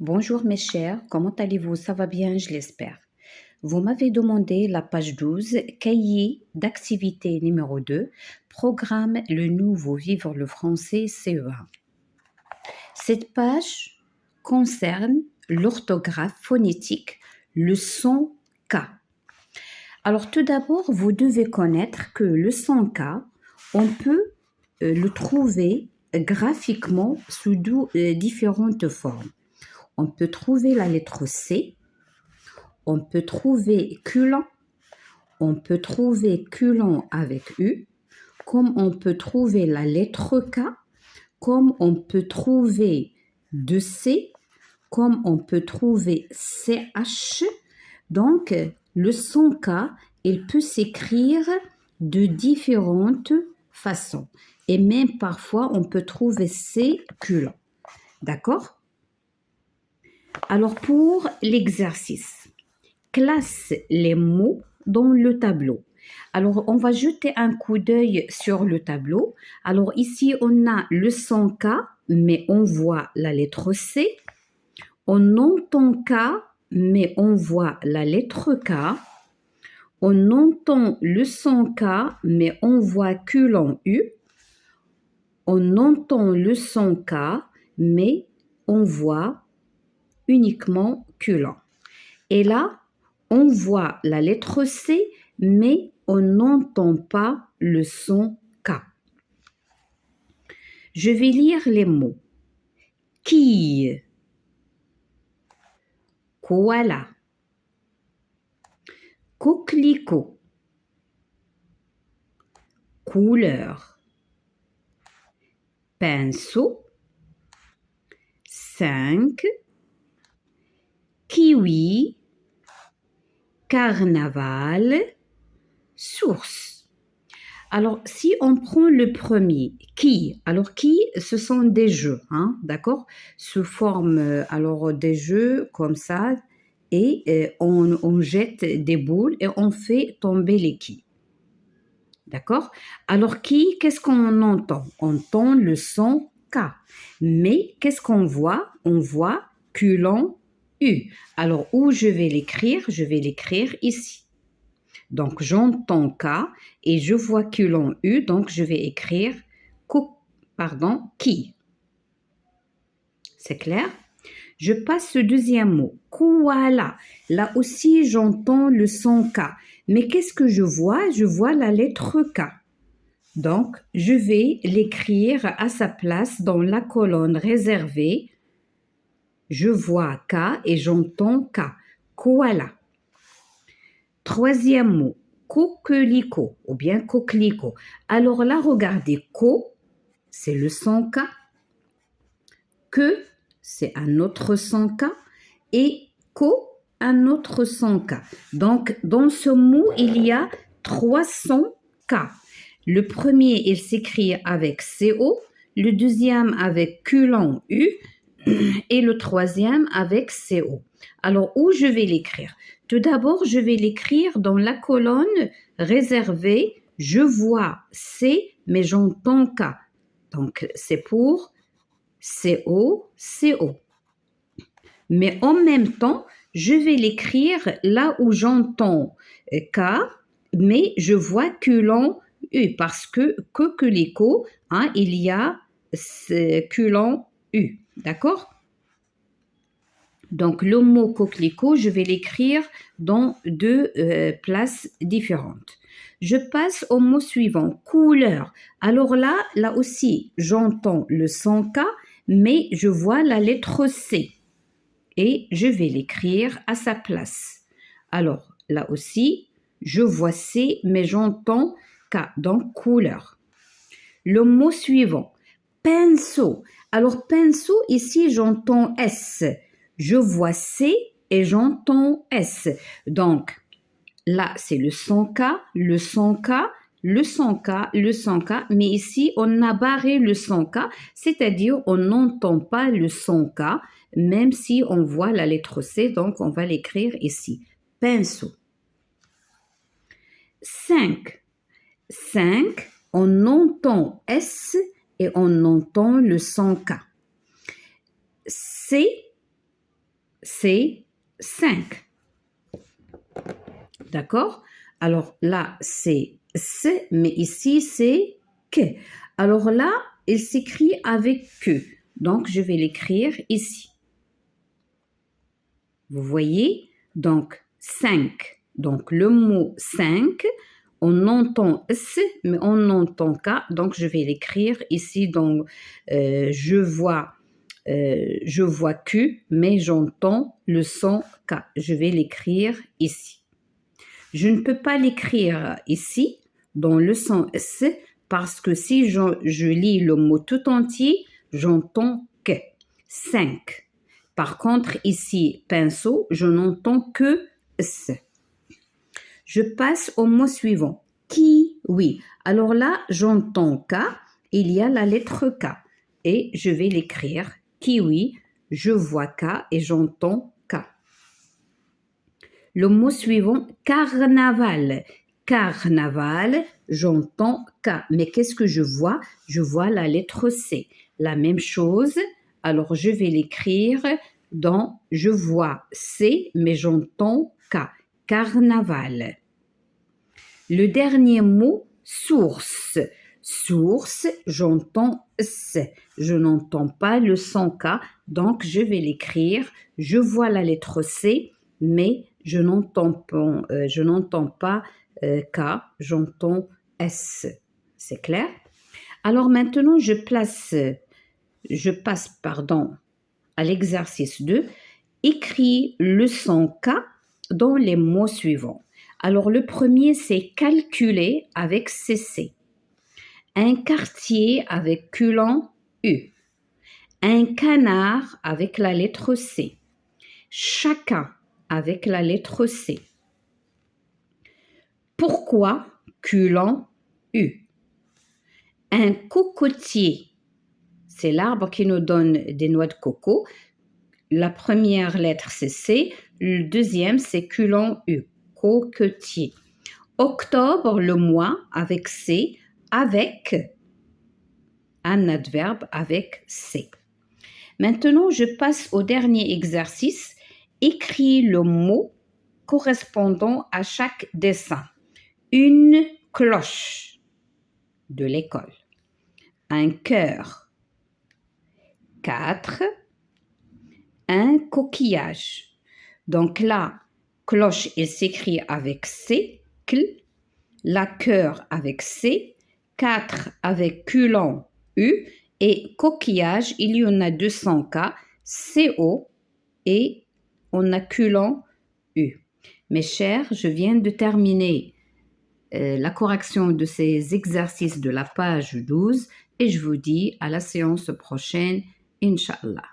Bonjour mes chers, comment allez-vous? Ça va bien, je l'espère. Vous m'avez demandé la page 12, cahier d'activité numéro 2, programme le nouveau Vivre le français CE1. Cette page concerne l'orthographe phonétique, le son K. Alors tout d'abord, vous devez connaître que le son K, on peut le trouver graphiquement sous différentes formes. On peut trouver la lettre C, on peut trouver culon, on peut trouver culon avec U, comme on peut trouver la lettre K, comme on peut trouver de C, comme on peut trouver CH. Donc, le son K, il peut s'écrire de différentes façons. Et même parfois, on peut trouver C culon. D'accord? Alors, pour l'exercice, classe les mots dans le tableau. Alors, on va jeter un coup d'œil sur le tableau. Alors, ici, on a le son K, mais on voit la lettre C. On entend K, mais on voit la lettre K. On entend le son K, mais on voit culon U. On entend le son K, mais on voit uniquement culon. Et là, on voit la lettre C, mais on n'entend pas le son K. Je vais lire les mots. Quille, koala, coquelicot, couleur, pinceau, 5, kiwi, carnaval, source. Alors, si on prend le premier, qui? Alors, qui, ce sont des jeux, hein, d'accord? Sous forme, alors, des jeux comme ça, et on jette des boules et on fait tomber les quilles. D'accord? Alors, qui, qu'est-ce qu'on entend? On entend le son K. Mais qu'est-ce qu'on voit? On voit culon U. Alors, où je vais l'écrire? Je vais l'écrire ici. Donc, j'entends K et je vois culon U, donc je vais écrire qui. C'est clair? Je passe au deuxième mot, koala. Là aussi, j'entends le son K. Mais qu'est-ce que je vois? Je vois la lettre K. Donc, je vais l'écrire à sa place dans la colonne réservée. Je vois K et j'entends K. Koala. Troisième mot, coquelicot ou bien coquelicot. Alors là, regardez, c'est le son K. Que, c'est un autre son K. Et un autre son K. Donc, dans ce mot, il y a 3 sons K. Le premier, il s'écrit avec CO. Le deuxième avec culon U. Et le troisième avec CO. Alors, où je vais l'écrire? Tout d'abord, je vais l'écrire dans la colonne réservée. Je vois C, mais j'entends K. Donc, c'est pour CO, CO. Mais en même temps, je vais l'écrire là où j'entends K, mais je vois culon U, parce que coquelicot, hein, il y a culon U. D'accord? Donc, le mot coquelicot, je vais l'écrire dans deux places différentes. Je passe au mot suivant, couleur. Alors là aussi, j'entends le son K, mais je vois la lettre C. Et je vais l'écrire à sa place. Alors, là aussi, je vois C, mais j'entends K, donc couleur. Le mot suivant, pinceau. Alors, pinceau, ici, j'entends S. Je vois C et j'entends S. Donc, là, c'est le son K, le son K, le son K, le son K. Mais ici, on a barré le son K, c'est-à-dire on n'entend pas le son K, même si on voit la lettre C. Donc, on va l'écrire ici. Pinceau. 5. 5, on entend S et on entend le son K. C, c'est 5. D'accord? Alors là, c'est S, mais ici, c'est que. Alors là, il s'écrit avec que. Donc, je vais l'écrire ici. Vous voyez? Donc, 5. Donc, le mot 5, on entend S, mais on entend K. Donc, je vais l'écrire ici. Donc, je vois Q, mais j'entends le son K. Je vais l'écrire ici. Je ne peux pas l'écrire ici, dans le son S, parce que si je lis le mot tout entier, j'entends que 5. Par contre, ici, pinceau, je n'entends que S. Je passe au mot suivant. Kiwi. Alors là, j'entends K, il y a la lettre K. Et je vais l'écrire. Kiwi, je vois K et j'entends K. Le mot suivant, carnaval. Carnaval, j'entends K. Mais qu'est-ce que je vois? Je vois la lettre C. La même chose, alors je vais l'écrire dans je vois C, mais j'entends K. Carnaval. Le dernier mot, source. Source, j'entends S. Je n'entends pas le son K, donc je vais l'écrire. Je vois la lettre C, mais je n'entends pas K, j'entends S. C'est clair? Alors maintenant, je passe à l'exercice 2. Écris le son K dans les mots suivants. Alors le premier, c'est calculer avec CC. Un quartier avec culon U. Un canard avec la lettre C. Chacun avec la lettre C. Pourquoi culon U? Un cocotier, c'est l'arbre qui nous donne des noix de coco. La première lettre c'est C, le deuxième c'est culon U, cocotier. Octobre, le mois avec C, avec un adverbe avec C. Maintenant, je passe au dernier exercice. Écris le mot correspondant à chaque dessin. Une cloche de l'école. Un cœur. 4. Un coquillage. Donc là, cloche, il s'écrit avec C, cl. La cœur avec C. 4 avec culon, U. Et coquillage, il y en a 200 K, CO. Et on a culon, U. Mes chers, je viens de terminer la correction de ces exercices de la page 12 et je vous dis à la séance prochaine, Inch'Allah.